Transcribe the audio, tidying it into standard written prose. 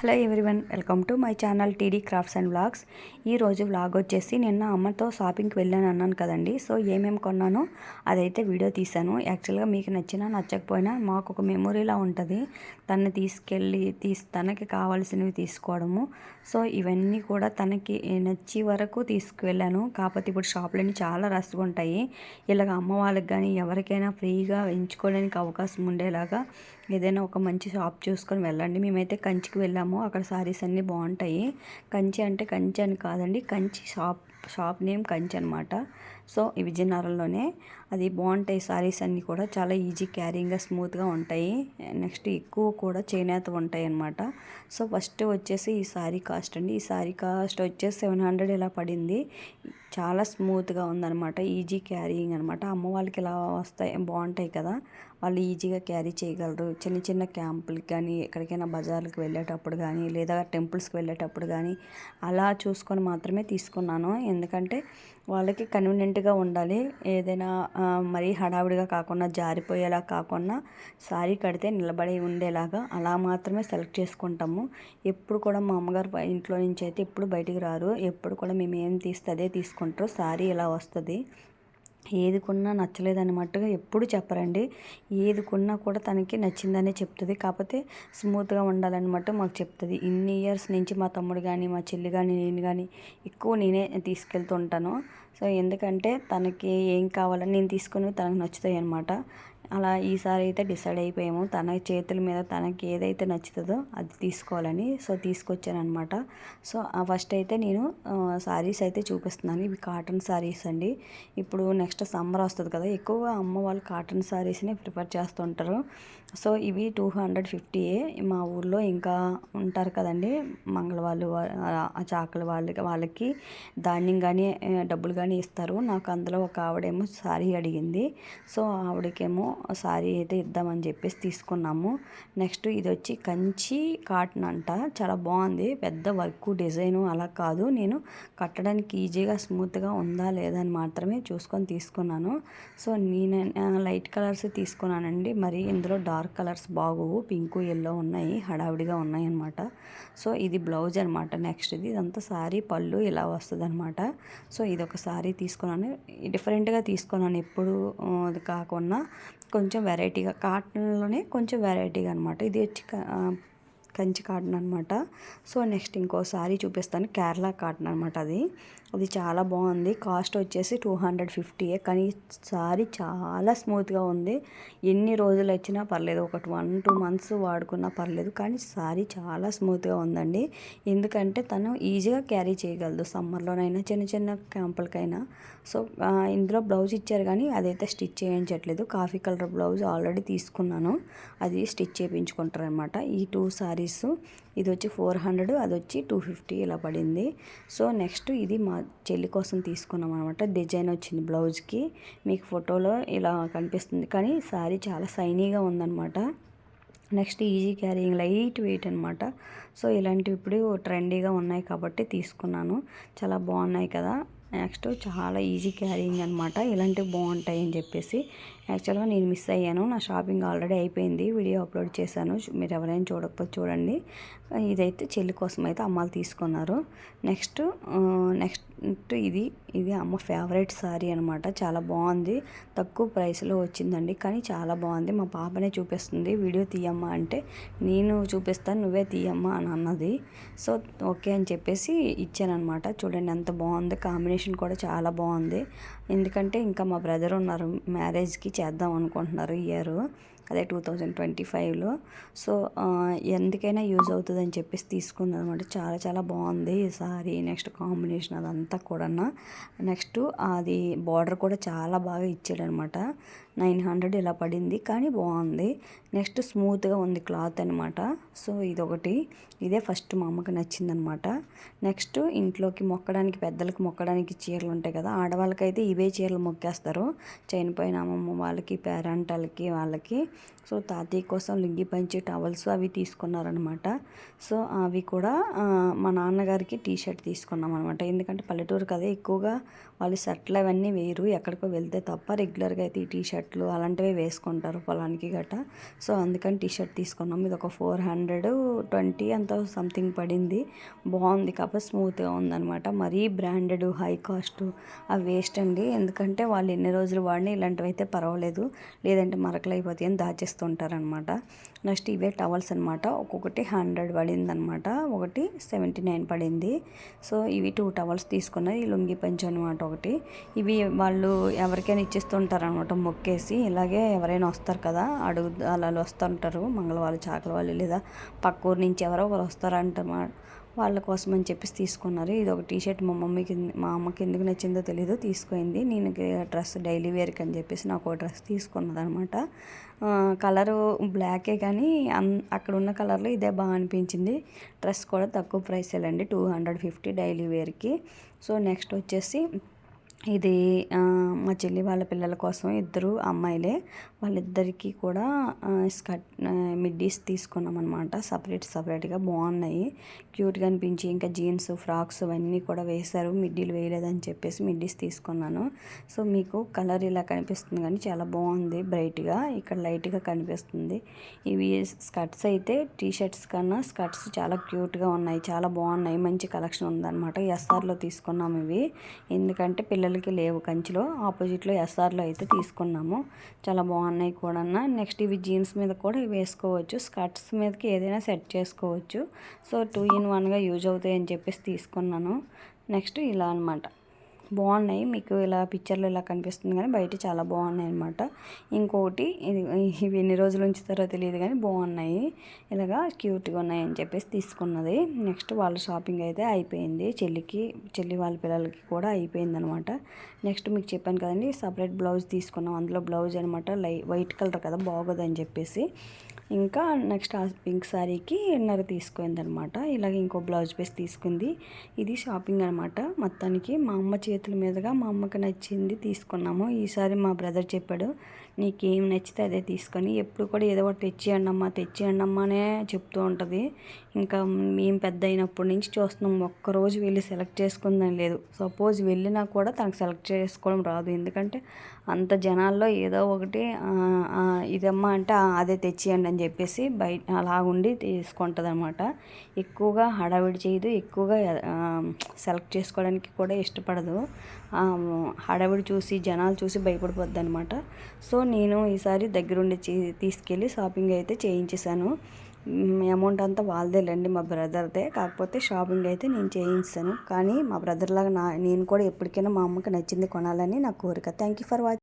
Hello everyone, welcome to my channel TD crafts and vlogs. ఈరోజు vlog వచ్చేసి నిన్న అమ్మతో షాపింగ్కి వెళ్ళాను అన్నాను కదండి. సో ఏమేమి కొన్నానో అదైతే వీడియో తీశాను. యాక్చువల్గా మీకు నచ్చినా నచ్చకపోయినా మాకు ఒక మెమొరీలా ఉంటుంది తనని తీసుకెళ్ళి తనకి కావాల్సినవి తీసుకోవడము. సో ఇవన్నీ కూడా తనకి నచ్చి వరకు తీసుకువెళ్ళాను. కాకపోతే ఇప్పుడు షాపులన్నీ చాలా రష్గా ఉంటాయి. ఇలాగ అమ్మ వాళ్ళకి కానీ ఎవరికైనా ఫ్రీగా ఎంచుకోవడానికి అవకాశం ఉండేలాగా ఏదైనా ఒక మంచి షాప్ చూసుకొని వెళ్ళండి. మేమైతే కంచికి వెళ్ళాము. అక్కడ శారీస్ అన్నీ బాగుంటాయి. కంచి అంటే కంచి అని కాదండి, కంచి షాప్ నేమ్ కంచి అనమాట. సో ఈ విజయనగరంలోనే అది బాగుంటాయి. శారీస్ అన్నీ కూడా చాలా ఈజీ క్యారింగ్గా స్మూత్గా ఉంటాయి. నెక్స్ట్ ఎక్కువ కూడా చేనేత ఉంటాయి అన్నమాట. సో ఫస్ట్ వచ్చేసి ఈ శారీ కాస్ట్ అండి. ఈ శారీ కాస్ట్ వచ్చేసి 700 ఇలా పడింది. చాలా స్మూత్గా ఉందన్నమాట. ఈజీ క్యారీయింగ్ అనమాట. అమ్మ వాళ్ళకి ఇలా వస్తాయి, బాగుంటాయి కదా, వాళ్ళు ఈజీగా క్యారీ చేయగలరు. చిన్న చిన్న క్యాంపులకి కానీ ఎక్కడికైనా బజార్లకు వెళ్ళేటప్పుడు కానీ లేదా టెంపుల్స్కి వెళ్ళేటప్పుడు కానీ అలా చూసుకొని మాత్రమే తీసుకున్నాను. ఎందుకంటే వాళ్ళకి కన్వీనియంట్గా ఉండాలి. ఏదైనా మరీ హడావిడిగా కాకుండా జారిపోయేలా కాకుండా శారీ కడితే నిలబడి ఉండేలాగా అలా మాత్రమే సెలెక్ట్ చేసుకుంటాము. ఎప్పుడు కూడా మా అమ్మగారు ఇంట్లో నుంచి అయితే ఎప్పుడు బయటికి రారు. ఎప్పుడు కూడా మేము ఏం తీస్తే అదే తీసుకుంటారు. శారీ ఇలా వస్తుంది. ఏది కొన్నా నచ్చలేదన్నట్టుగా ఎప్పుడు చెప్పరండి. ఏది కొన్నా కూడా తనకి నచ్చిందనే చెప్తుంది. కాకపోతే స్మూత్గా ఉండాలన్నమాట మాకు చెప్తుంది. ఇన్ని ఇయర్స్ నుంచి మా తమ్ముడు కానీ మా చెల్లి కానీ నేను కానీ ఎక్కువ నేనే తీసుకెళ్తూ ఉంటాను. సో ఎందుకంటే తనకి ఏం కావాలని నేను తీసుకుని తనకు నచ్చుతాయి అన్నమాట. అలా ఈసారి అయితే డిసైడ్ అయిపోయాము. తన చేతుల మీద తనకి ఏదైతే నచ్చుతుందో అది తీసుకోవాలని. సో తీసుకొచ్చానమాట. సో ఫస్ట్ అయితే నేను శారీస్ అయితే చూపిస్తున్నాను. ఇవి కాటన్ శారీస్ అండి. ఇప్పుడు నెక్స్ట్ సమ్మర్ వస్తుంది కదా, ఎక్కువగా అమ్మ వాళ్ళు కాటన్ శారీస్ని ప్రిఫర్ చేస్తుంటారు. సో ఇవి 250. మా ఊర్లో ఇంకా ఉంటారు కదండి మంగళవాళ్ళు, చాకలి వాళ్ళకి ధాన్యం కానీ డబ్బులు కానీ ఇస్తారు. నాకు అందులో ఒక ఆవిడేమో శారీ అడిగింది. సో ఆవిడకేమో శారీ అయితే ఇద్దామని చెప్పేసి తీసుకున్నాము. నెక్స్ట్ ఇది వచ్చి కంచి కాటన్ అంట. చాలా బాగుంది. పెద్ద వర్క్ డిజైను అలా కాదు, నేను కట్టడానికి ఈజీగా స్మూత్గా ఉందా లేదా అని మాత్రమే చూసుకొని తీసుకున్నాను. సో నేను లైట్ కలర్స్ తీసుకున్నానండి. మరి ఇందులో డార్క్ కలర్స్ బాగోవు. పింక్ ఎల్లో ఉన్నాయి, హడావిడిగా ఉన్నాయి అన్నమాట. సో ఇది బ్లౌజ్ అనమాట. నెక్స్ట్ ఇదంతా శారీ పళ్ళు ఇలా వస్తుంది అనమాట. సో ఇది ఒక శారీ తీసుకున్నాను. డిఫరెంట్గా తీసుకున్నాను. ఎప్పుడు అది కాకుండా కొంచెం వెరైటీగా, కాటన్లోనే కొంచెం వెరైటీగా అనమాట. ఇది వచ్చి కంచి కాటన్ అనమాట. సో నెక్స్ట్ ఇంకో శారీ చూపిస్తాను. కేరళ కాటన్ అనమాట. అది చాలా బాగుంది. కాస్ట్ వచ్చేసి 250. కానీ శారీ చాలా స్మూత్గా ఉంది. ఎన్ని రోజులు వచ్చినా పర్లేదు, ఒక 1-2 మంత్స్ వాడుకున్నా పర్లేదు. కానీ శారీ చాలా స్మూత్గా ఉందండి. ఎందుకంటే తను ఈజీగా క్యారీ చేయగలదు సమ్మర్లోనైనా చిన్న చిన్న క్యాంపులకైనా. సో ఇందులో బ్లౌజ్ ఇచ్చారు కానీ అదైతే స్టిచ్ చేయించట్లేదు. కాఫీ కలర్ బ్లౌజ్ ఆల్రెడీ తీసుకున్నాను, అది స్టిచ్ చేయించుకుంటారు అనమాట. ఈ 2 శారీస్, ఇది వచ్చి 400, అది వచ్చి 250 ఇలా పడింది. సో నెక్స్ట్ ఇది మా చెల్లి కోసం తీసుకున్నాం అనమాట. డిజైన్ వచ్చింది బ్లౌజ్కి. మీకు ఫోటోలో ఇలా కనిపిస్తుంది కానీ శారీ చాలా షైనీగా ఉందన్నమాట. Next easy carrying, light weight అనమాట. సో ఇలాంటివి ఇప్పుడు ట్రెండీగా ఉన్నాయి కాబట్టి తీసుకున్నాను. చాలా బాగున్నాయి కదా. నెక్స్ట్ చాలా ఈజీ క్యారింగ్ అనమాట. ఇలాంటివి బాగుంటాయి అని చెప్పేసి యాక్చువల్గా నేను మిస్ అయ్యాను. నా షాపింగ్ ఆల్రెడీ అయిపోయింది, వీడియో అప్లోడ్ చేశాను. మీరు ఎవరైనా చూడకపోతే చూడండి. ఇదైతే చెల్లి కోసం అయితే అమ్మాలు తీసుకున్నారు. నెక్స్ట్ ఇది అమ్మ ఫేవరెట్ శారీ అనమాట. చాలా బాగుంది. తక్కువ ప్రైస్లో వచ్చిందండి, కానీ చాలా బాగుంది. మా పాపనే చూపిస్తుంది, వీడియో తీయమ్మా అంటే నేను చూపిస్తాను, నువ్వే తీయమ్మా అని అన్నది. సో ఓకే అని చెప్పేసి ఇచ్చానమాట. చూడండి ఎంత బాగుంది. కాంబినేషన్ కూడా చాలా బాగుంది. ఎందుకంటే ఇంకా మా బ్రదర్ ఉన్నారు, మ్యారేజ్కి చేద్దాం అనుకుంటున్నారు ఈ ఇయర్, అదే 2025లో. సో ఎందుకైనా యూజ్ అవుతుందని చెప్పేసి తీసుకుంది అనమాట. చాలా చాలా బాగుంది ఈ సారీ. నెక్స్ట్ కాంబినేషన్ అదంతా కూడా. నెక్స్ట్ అది బార్డర్ కూడా చాలా బాగా ఇచ్చాడనమాట. 900 ఇలా పడింది, కానీ బాగుంది. నెక్స్ట్ స్మూత్గా ఉంది క్లాత్ అనమాట. సో ఇదొకటి, ఇదే ఫస్ట్ మా అమ్మకి నచ్చిందనమాట. నెక్స్ట్ ఇంట్లోకి మొక్కడానికి, పెద్దలకి మొక్కడానికి చీరలు ఉంటాయి కదా, ఆడవాళ్ళకైతే ఇవే చీరలు మొక్కేస్తారు. చనిపోయిన అమ్మమ్మ వాళ్ళకి, పేరెంటాలకి వాళ్ళకి. సో తాతయ్య కోసం లుంగి పంచి టవల్స్ అవి తీసుకున్నారనమాట. సో అవి కూడా మా నాన్నగారికి టీ షర్ట్ తీసుకున్నాం అనమాట. ఎందుకంటే పల్లెటూరు కదా, ఎక్కువగా వాళ్ళు షర్ట్లు అవన్నీ వేయరు, ఎక్కడికో వెళ్తే తప్ప. రెగ్యులర్గా అయితే ఈ టీ షర్ట్లు అలాంటివి వేసుకుంటారు పొలానికి గట్రా. సో అందుకని టీ షర్ట్ తీసుకున్నాం. ఇది ఒక 420 అంత సంథింగ్ పడింది. బాగుంది, కాకపోతే స్మూత్గా ఉందన్నమాట. మరీ బ్రాండెడ్ హై కాస్ట్ అవి వేస్ట్ అండి. ఎందుకంటే వాళ్ళు ఎన్ని రోజులు వాడినా ఇలాంటివి అయితే పర్వాలేదు, లేదంటే మరకలు అయిపోతాయి అని దాచేస్తుంటారనమాట. నెక్స్ట్ ఇవే టవల్స్ అనమాట. ఒక్కొక్కటి 100 పడింది అనమాట, ఒకటి 79 పడింది. సో ఇవి 2 టవల్స్ తీసుకున్నది. ఈ లుంగి పంచి అనమాట ఒకటి. ఇవి వాళ్ళు ఎవరికైనా ఇచ్చేస్తుంటారనమాట మొక్కేసి. ఇలాగే ఎవరైనా వస్తారు కదా, అలా వస్తుంటారు, మంగళవాళ్ళు, చాకల వాళ్ళు, లేదా పక్క ఊరు నుంచి ఎవరో ఒకరు వస్తారంటమాట, వాళ్ళ కోసం అని చెప్పేసి తీసుకున్నారు. ఇది ఒక టీ షర్ట్ మా అమ్మకి ఎందుకు నచ్చిందో తెలీదు, తీసుకుంది. నేను డ్రెస్ డైలీ వేర్కి అని చెప్పేసి నాకు ఒక డ్రెస్ తీసుకున్నది అనమాట. కలరు బ్లాకే కానీ అక్కడ ఉన్న కలర్లో ఇదే బాగా అనిపించింది. డ్రెస్ కూడా తక్కువ ప్రైసేలండి, 250 డైలీ వేర్కి. సో నెక్స్ట్ వచ్చేసి ఇది మా చెల్లి వాళ్ళ పిల్లల కోసం, ఇద్దరు అమ్మాయిలే, వాళ్ళిద్దరికీ కూడా స్కర్ట్ మిడ్డీస్ తీసుకున్నాం అనమాట. సపరేట్గా బాగున్నాయి, క్యూట్గా అనిపించి. ఇంకా జీన్స్ ఫ్రాక్స్ అవన్నీ కూడా వేశారు, మిడ్డీలు వేయలేదని చెప్పేసి మిడ్డీస్ తీసుకున్నాను. సో మీకు కలర్ ఇలా కనిపిస్తుంది కానీ చాలా బాగుంది, బ్రైట్గా ఇక్కడ లైట్గా కనిపిస్తుంది. ఇవి స్కర్ట్స్ అయితే టీ షర్ట్స్ కన్నా స్కర్ట్స్ చాలా క్యూట్గా ఉన్నాయి, చాలా బాగున్నాయి, మంచి కలెక్షన్ ఉందన్నమాట. ఎస్ఆర్లో తీసుకున్నాము ఇవి, ఎందుకంటే పిల్లలకి లేవు కంచిలో, ఆపోజిట్లో ఎస్ఆర్లో అయితే తీసుకున్నాము. చాలా బాగున్నాయి కూడా. నెక్స్ట్ ఇవి జీన్స్ మీద కూడా వేసుకోవచ్చు, స్కర్ట్స్ మీదకి ఏదైనా సెట్ చేసుకోవచ్చు. సో 2 in 1గా యూజ్ అవుతాయి అని చెప్పేసి తీసుకున్నాను. నెక్స్ట్ ఇలా అనమాట, బాగున్నాయి. మీకు ఇలా పిక్చర్లో ఇలా కనిపిస్తుంది కానీ బయట చాలా బాగున్నాయి అనమాట. ఇంకొకటి ఇవి ఎన్ని రోజులు ఉంచుతారో తెలియదు కానీ బాగున్నాయి, ఇలాగా క్యూట్గా ఉన్నాయి అని చెప్పేసి తీసుకున్నది. నెక్స్ట్ వాళ్ళ షాపింగ్ అయితే అయిపోయింది, చెల్లి వాళ్ళ పిల్లలకి కూడా అయిపోయింది అనమాట. నెక్స్ట్ మీకు చెప్పాను కదండి, సపరేట్ బ్లౌజ్ తీసుకున్నాం. అందులో బ్లౌజ్ అనమాట వైట్ కలర్ కదా, బాగోదని చెప్పేసి. ఇంకా నెక్స్ట్ ఆ పింక్ శారీకి ఇన్నర్ తీసుకుంది అనమాట. ఇలాగ ఇంకో బ్లౌజ్ పీస్ తీసుకుంది. ఇది షాపింగ్ అనమాట. మొత్తానికి మా అమ్మ చేతుల మీదుగా మా అమ్మకి నచ్చింది తీసుకున్నాము. ఈసారి మా బ్రదర్ చెప్పాడు, నీకేం నచ్చితే అదే తీసుకొని, ఎప్పుడు కూడా ఏదో ఒకటి తెచ్చియండి అమ్మా అనే చెప్తూ ఉంటుంది. ఇంకా మేము పెద్ద అయినప్పటి నుంచి చూస్తున్నాం, ఒక్కరోజు వెళ్ళి సెలెక్ట్ చేసుకుందని లేదు. సపోజ్ వెళ్ళినా కూడా తనకు సెలెక్ట్ చేసుకోవడం రాదు, ఎందుకంటే అంత జనాల్లో ఏదో ఒకటి ఇదమ్మా అంటే అదే తెచ్చియండి అని చెప్పేసి బయట అలాగుండి తీసుకుంటుంది అనమాట. ఎక్కువగా హడావిడి చేయదు, ఎక్కువగా సెలెక్ట్ చేసుకోవడానికి కూడా ఇష్టపడదు. హడావిడి చూసి జనాలు చూసి భయపడిపోద్ది అనమాట. సో నేను ఈసారి దగ్గరుండి తీసుకెళ్ళి షాపింగ్ అయితే చేయించేశాను. అమౌంట్ అంతా వాళ్ళదేలేండి, మా బ్రదర్దే. కాకపోతే షాపింగ్ అయితే నేను చేయించాను. కానీ మా బ్రదర్ లాగా నేను కూడా ఎప్పటికైనా మా అమ్మకి నచ్చింది కొనాలని నా కోరిక. Thank you for watching.